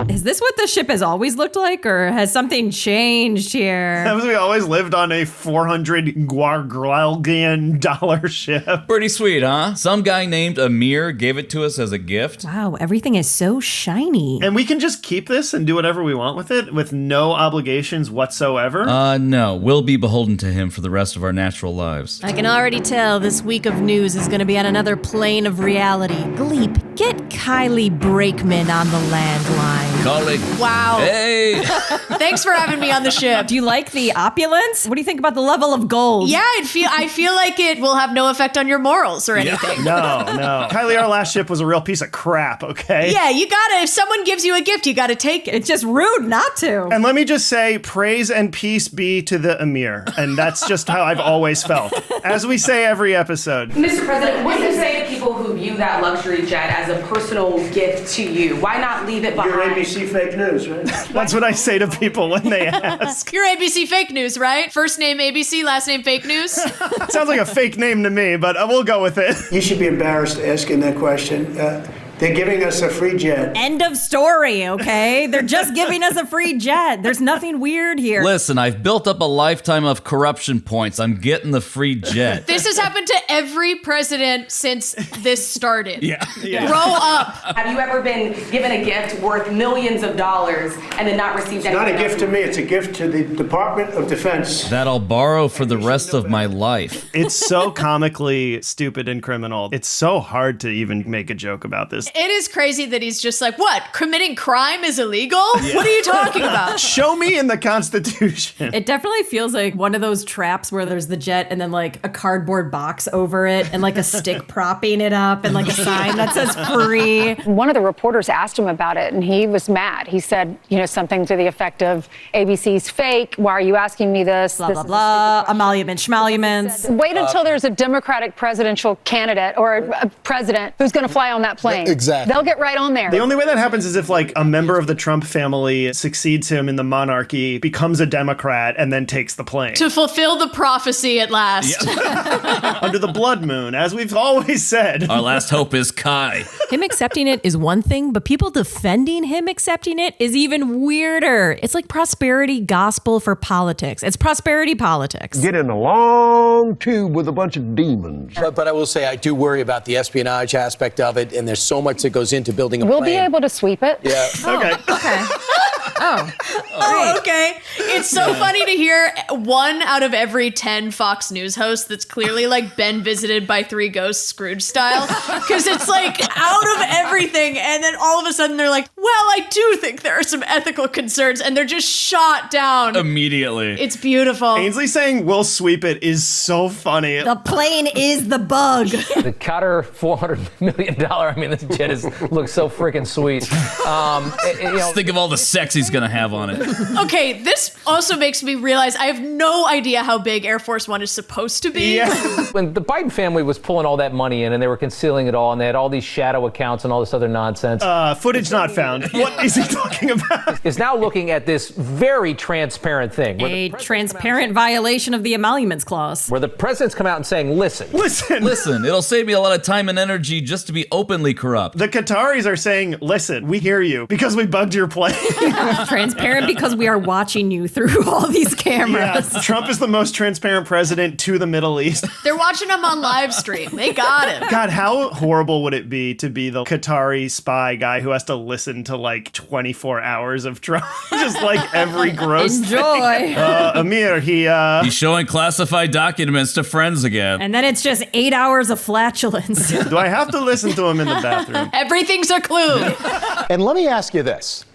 Is this what the ship has always looked like, or has something changed here? That was, we always lived on a $400 Guargralgian ship. Pretty sweet, huh? Some guy named Amir gave it to us as a gift. Wow, everything is so shiny. And we can just keep this and do whatever we want with it with no obligations whatsoever? No. We'll be beholden to him for the rest of our natural lives. I can already tell this week of news is going to be on another plane of reality. Gleep, get Kylie Brakeman on the landline. Calling. Wow. Hey! Thanks for having me on the ship. Do you like the opulence? What do you think about the level of gold? Yeah, I feel like it will have no effect on your morals or anything. No. Kylie, our last ship was a real piece of crap, okay? Yeah, you gotta, if someone gives you a gift, you gotta take it. It's just rude not to. And let me just say, praise and peace be to the Emir. And that's just how I've always felt. As we say every episode. Mr. President, what do you say to people who view that luxury jet as a personal gift to you? Why not leave it behind? You're ABC fake news, right? That's what I say to people when they ask. You're ABC fake news, right? First name ABC, last name fake news. Sounds like a fake name to me, but we'll go with it. You should be embarrassed asking that question. They're giving us a free jet. End of story, okay? They're just giving us a free jet. There's nothing weird here. Listen, I've built up a lifetime of corruption points. I'm getting the free jet. This has happened to every president since this started. Yeah. Grow up. Have you ever been given a gift worth millions of dollars and then not received anything? Not a gift to me, it's a gift to the Department of Defense. That I'll borrow for the rest of my life. It's so comically stupid and criminal. It's so hard to even make a joke about this. It is crazy that he's just like, what? Committing crime is illegal? Yeah. What are you talking about? Show me in the Constitution. It definitely feels like one of those traps where there's the jet and then like a cardboard box over it and like a stick propping it up and like a sign that says free. One of the reporters asked him about it and he was mad. He said, something to the effect of ABC's fake. Why are you asking me this? Blah, blah, blah. Emoluments, schmoluments. Wait until there's a Democratic presidential candidate or a president who's going to fly on that plane. Exactly. They'll get right on there. The only way that happens is if like a member of the Trump family succeeds him in the monarchy, becomes a Democrat, and then takes the plane. To fulfill the prophecy at last. Yeah. Under the blood moon, as we've always said. Our last hope is Kai. Him accepting it is one thing, but people defending him accepting it is even weirder. It's like prosperity gospel for politics. It's prosperity politics. Get in a long tube with a bunch of demons. But I will say I do worry about the espionage aspect of it, and there's so much that goes into building a plane. We'll be able to sweep it. Yeah. Okay. Oh, okay. It's so funny to hear 1 out of every 10 Fox News hosts that's clearly like been visited by 3 ghosts, Scrooge style. Because it's like out of everything. And then all of a sudden they're like, well, I do think there are some ethical concerns. And they're just shot down. Immediately. It's beautiful. Ainsley saying we'll sweep it is so funny. The plane is the bug. The Qatar $400 million, this jet looks so freaking sweet. Think of all the sex he's going to have on it. Okay, this also makes me realize I have no idea how big Air Force One is supposed to be. Yeah. When the Biden family was pulling all that money in and they were concealing it all and they had all these shadow accounts and all this other nonsense. Footage not found. What is he talking about? Is now looking at this very transparent thing. A transparent violation of the emoluments clause. Where the president's come out and saying, listen. It'll save me a lot of time and energy just to be openly corrupt. The Qataris are saying, listen, we hear you because we bugged your plane. Transparent because we are watching you through all these cameras. Yeah, Trump is the most transparent president to the Middle East. They're watching him on live stream. They got him. God, how horrible would it be to be the Qatari spy guy who has to listen to like 24 hours of Trump? Just like every gross Enjoy. thing. Amir, he's showing classified documents to friends again. And then it's just 8 hours of flatulence. Do I have to listen to him in the bathroom? Everything's a clue. And let me ask you this.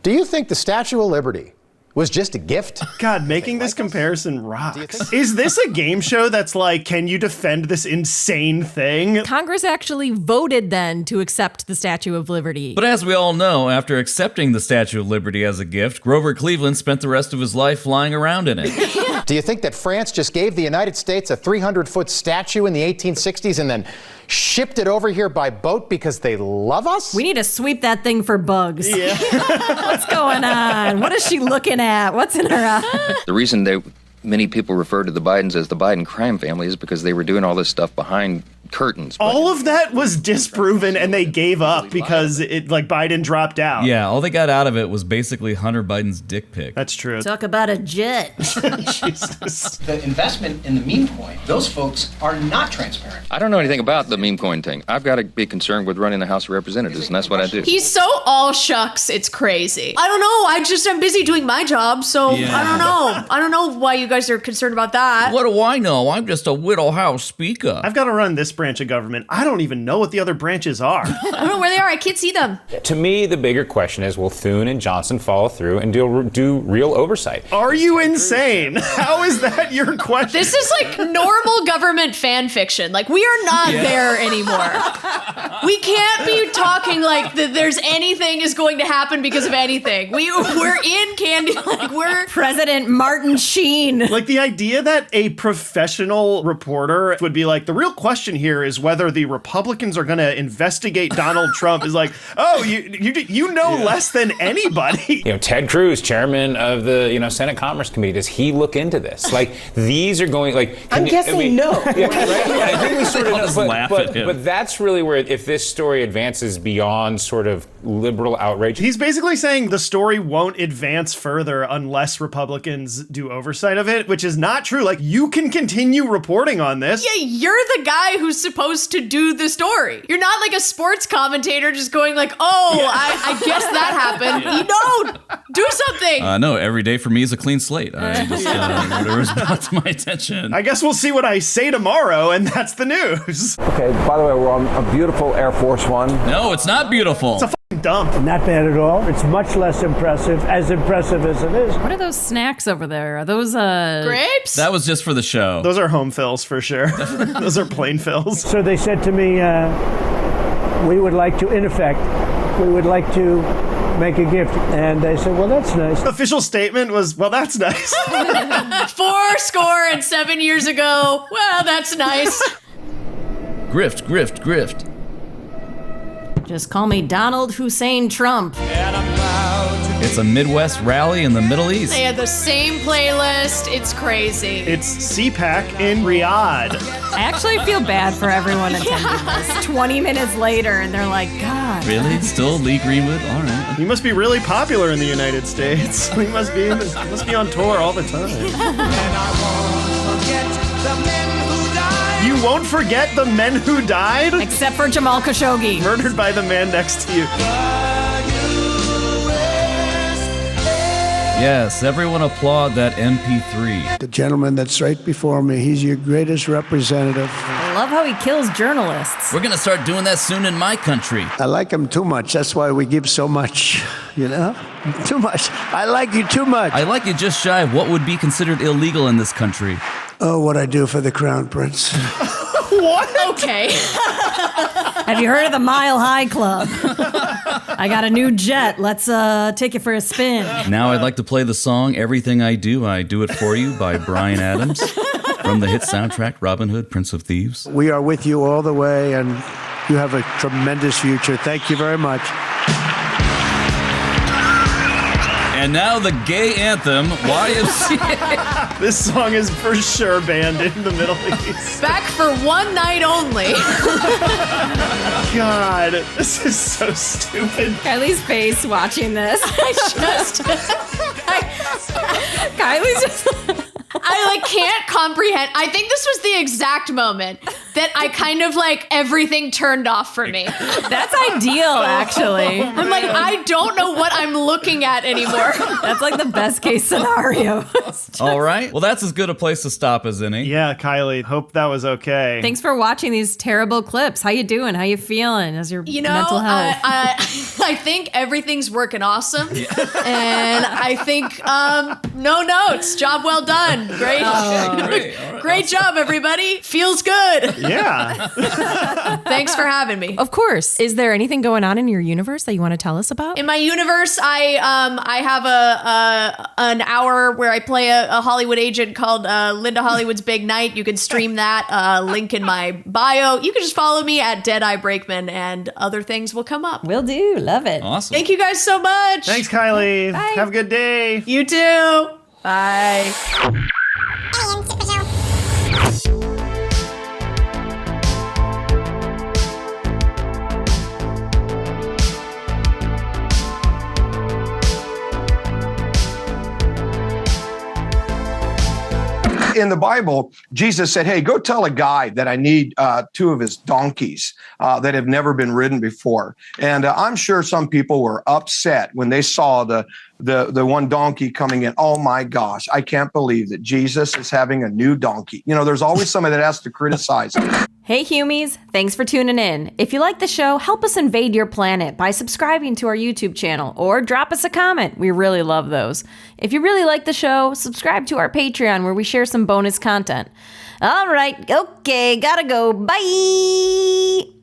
Do you think the Statue of Liberty was just a gift? God, making this comparison rocks. Is this a game show that's like, can you defend this insane thing? Congress actually voted then to accept the Statue of Liberty. But as we all know, after accepting the Statue of Liberty as a gift, Grover Cleveland spent the rest of his life flying around in it. Do you think that France just gave the United States a 300-foot statue in the 1860s and then shipped it over here by boat because they love us? We need to sweep that thing for bugs. Yeah. What's going on? What is she looking at? What's in her eye? The reason many people refer to the Bidens as the Biden crime family is because they were doing all this stuff behind curtains. All of that was disproven, and they gave up because Biden dropped out. Yeah, all they got out of it was basically Hunter Biden's dick pic. That's true. Talk about a jet. Jesus. The investment in the meme coin, those folks are not transparent. I don't know anything about the meme coin thing. I've got to be concerned with running the House of Representatives, and that's what I do. He's so all shucks, it's crazy. I don't know. I'm busy doing my job, so I don't know. I don't know why you guys are concerned about that. What do I know? I'm just a Whittle House speaker. I've got to run this branch of government. I don't even know what the other branches are. I don't know where they are. I can't see them. To me, the bigger question is, will Thune and Johnson follow through and do real oversight? Are you insane? How is that your question? This is like normal government fan fiction. Like, we are not there anymore. We can't be talking like that there's anything is going to happen because of anything. We're in candy. Like, we're President Martin Sheen. Like, the idea that a professional reporter would be like, the real question here is whether the Republicans are going to investigate Donald Trump is like, oh, you know less than anybody. Ted Cruz, chairman of the Senate Commerce Committee, does he look into this? Like, these are going I'm guessing no. Yeah, right? I think we sort of I'll just laugh at him. But that's really where, if this story advances beyond sort of liberal outrage. He's basically saying the story won't advance further unless Republicans do oversight of it, which is not true. Like, you can continue reporting on this. Yeah, you're the guy who's supposed to do the story. You're not like a sports commentator just going like, I guess that happened. You know, do something. No, every day for me is a clean slate. I just, whatever's brought to my attention. I guess we'll see what I say tomorrow, and that's the news. Okay, by the way, we're on a beautiful Air Force One. No, it's not beautiful. It's a fucking dump. Not bad at all. It's much less impressive as it is. What are those snacks over there? Are those grapes? That was just for the show. Those are home fills for sure. Those are plain fills. So they said to me, we would like to make a gift. And I said, well, that's nice. The official statement was, well, that's nice. 7 years ago. Well, that's nice. Grift, grift, grift. Just call me Donald Hussein Trump. It's a Midwest rally in the Middle East. They had the same playlist. It's crazy. It's CPAC in Riyadh. I actually feel bad for everyone attending this. 20 minutes later, and they're like, God. Really? Still Lee Greenwood? All right. He must be really popular in the United States. He must be on tour all the time. You won't forget the men who died? Except for Jamal Khashoggi. Murdered by the man next to you. Yes, everyone applaud that MP3. The gentleman that's right before me, he's your greatest representative. I love how he kills journalists. We're going to start doing that soon in my country. I like him too much. That's why we give so much, Too much. I like you too much. I like you just shy of what would be considered illegal in this country. Oh, what I do for the Crown Prince. What? Okay. Have you heard of the Mile High Club? I got a new jet. Let's take you for a spin. Now I'd like to play the song Everything I Do It For You by Bryan Adams from the hit soundtrack Robin Hood, Prince of Thieves. We are with you all the way, and you have a tremendous future. Thank you very much. And now the gay anthem, YMCA. This song is for sure banned in the Middle East. Back for one night only. God, this is so stupid. Kylie's face watching this. Kylie's just... I can't comprehend. I think this was the exact moment that I kind of everything turned off for me. That's ideal, actually. I'm like, I don't know what I'm looking at anymore. That's like the best case scenario. All right. Well, that's as good a place to stop as any. Yeah, Kylie, hope that was okay. Thanks for watching these terrible clips. How you doing? How you feeling? How's your mental health? I think everything's working awesome. And I think no notes. Job well done. Great. Great job, everybody. Feels good. Yeah. Thanks for having me. Of course. Is there anything going on in your universe that you want to tell us about? In my universe, I have an hour where I play a Hollywood agent called Linda Hollywood's Big Night. You can stream that. Link in my bio. You can just follow me at Deadeye Brakeman, and other things will come up. Will do. Love it. Awesome. Thank you guys so much. Thanks, Kylie. Bye. Have a good day. You too. Bye. In the Bible, Jesus said, hey, go tell a guide that I need 2 of his donkeys that have never been ridden before. And I'm sure some people were upset when they saw the one donkey coming in. Oh my gosh, I can't believe that Jesus is having a new donkey. You know, there's always somebody that has to criticize it. Hey Humies, thanks for tuning in. If you like the show, help us invade your planet by subscribing to our YouTube channel or drop us a comment. We really love those. If you really like the show, subscribe to our Patreon where we share some bonus content. All right, okay, gotta go. Bye!